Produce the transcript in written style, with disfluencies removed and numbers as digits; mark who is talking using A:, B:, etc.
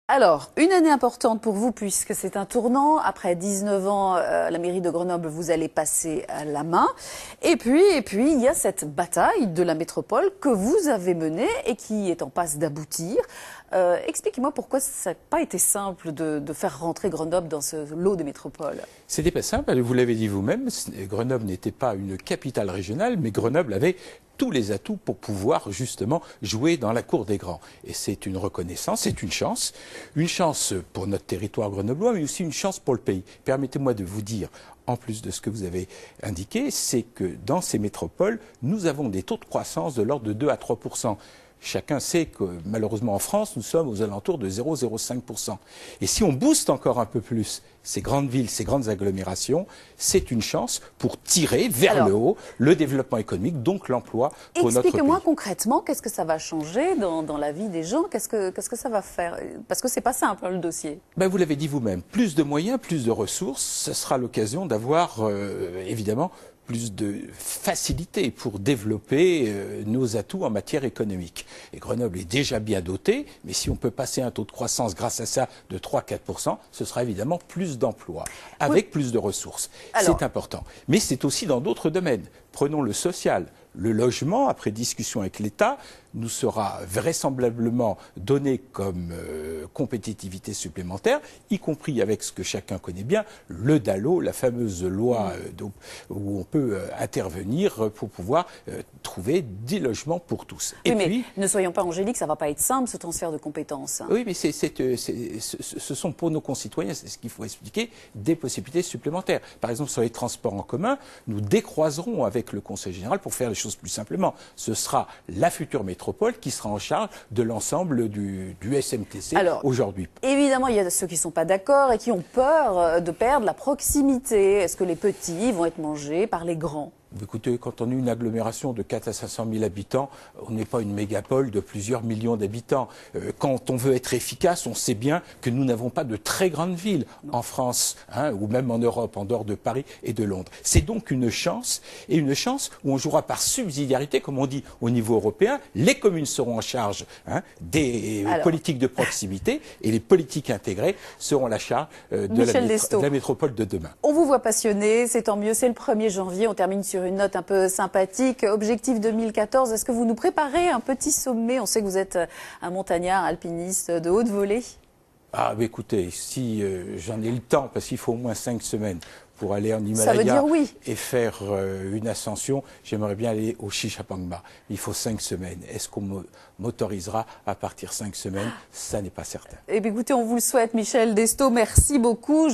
A: Alors, une année importante pour vous puisque c'est un tournant. Après 19 ans, la mairie de Grenoble, vous allez passer la main. Et puis, il y a cette bataille de la métropole que vous avez menée et qui est en passe d'aboutir. Expliquez-moi pourquoi ça n'a pas été simple de faire rentrer Grenoble dans ce lot de métropole.
B: C'était pas simple, vous l'avez dit vous-même, Grenoble n'était pas une capitale régionale, mais Grenoble avait tous les atouts pour pouvoir justement jouer dans la cour des grands. Et c'est une reconnaissance, c'est une chance pour notre territoire grenoblois, mais aussi une chance pour le pays. Permettez-moi de vous dire, en plus de ce que vous avez indiqué, c'est que dans ces métropoles, nous avons des taux de croissance de l'ordre de 2 à 3%. Chacun sait que malheureusement en France, nous sommes aux alentours de 0,05%. Et si on booste encore un peu plus ces grandes villes, ces grandes agglomérations, c'est une chance pour tirer vers le haut le développement économique, donc l'emploi pour notre pays.
A: Expliquez-moi concrètement, qu'est-ce que ça va changer dans la vie des gens? Qu'est-ce que ça va faire? Parce que c'est pas simple, hein, le dossier.
B: Ben, vous l'avez dit vous-même, plus de moyens, plus de ressources, ce sera l'occasion d'avoir évidemment plus de facilité pour développer nos atouts en matière économique. Et Grenoble est déjà bien doté, mais si on peut passer un taux de croissance grâce à ça de 3-4%, ce sera évidemment plus d'emplois, avec plus de ressources. C'est important. Mais c'est aussi dans d'autres domaines. Prenons le social. Le logement, après discussion avec l'État, nous sera vraisemblablement donné comme compétitivité supplémentaire, y compris avec ce que chacun connaît bien, le DALO, la fameuse loi où on peut intervenir pour pouvoir trouver des logements pour tous.
A: Oui, mais ne soyons pas angéliques, ça ne va pas être simple ce transfert de compétences.
B: Oui, mais ce sont pour nos concitoyens, c'est ce qu'il faut expliquer, des possibilités supplémentaires. Par exemple, sur les transports en commun, nous décroiserons avec le Conseil général pour faire les choses plus simplement. Ce sera la future métropole qui sera en charge de l'ensemble du SMTC aujourd'hui.
A: Évidemment, il y a ceux qui ne sont pas d'accord et qui ont peur de perdre la proximité. Est-ce que les petits vont être mangés par les grands ?
B: Écoutez, quand on est une agglomération de 4 à 500 000 habitants, on n'est pas une mégapole de plusieurs millions d'habitants. Quand on veut être efficace, on sait bien que nous n'avons pas de très grandes villes en France, ou même en Europe, en dehors de Paris et de Londres. C'est donc une chance, et une chance où on jouera par subsidiarité, comme on dit au niveau européen. Les communes seront en charge des politiques de proximité, et les politiques intégrées seront à la charge de la métropole de demain.
A: On vous voit passionné, c'est tant mieux, c'est le 1er janvier, on termine sur une note un peu sympathique. Objectif 2014, est-ce que vous nous préparez un petit sommet? On sait que vous êtes un montagnard, alpiniste de haute volée.
B: Ah, mais écoutez, si j'en ai le temps, parce qu'il faut au moins 5 semaines pour aller en Himalaya,
A: ça veut dire oui,
B: et faire une ascension, j'aimerais bien aller au Shishapangma. Il faut 5 semaines. Est-ce qu'on m'autorisera à partir 5 semaines? Ça n'est pas certain.
A: Eh bien, écoutez, on vous le souhaite, Michel Destaud. Merci beaucoup.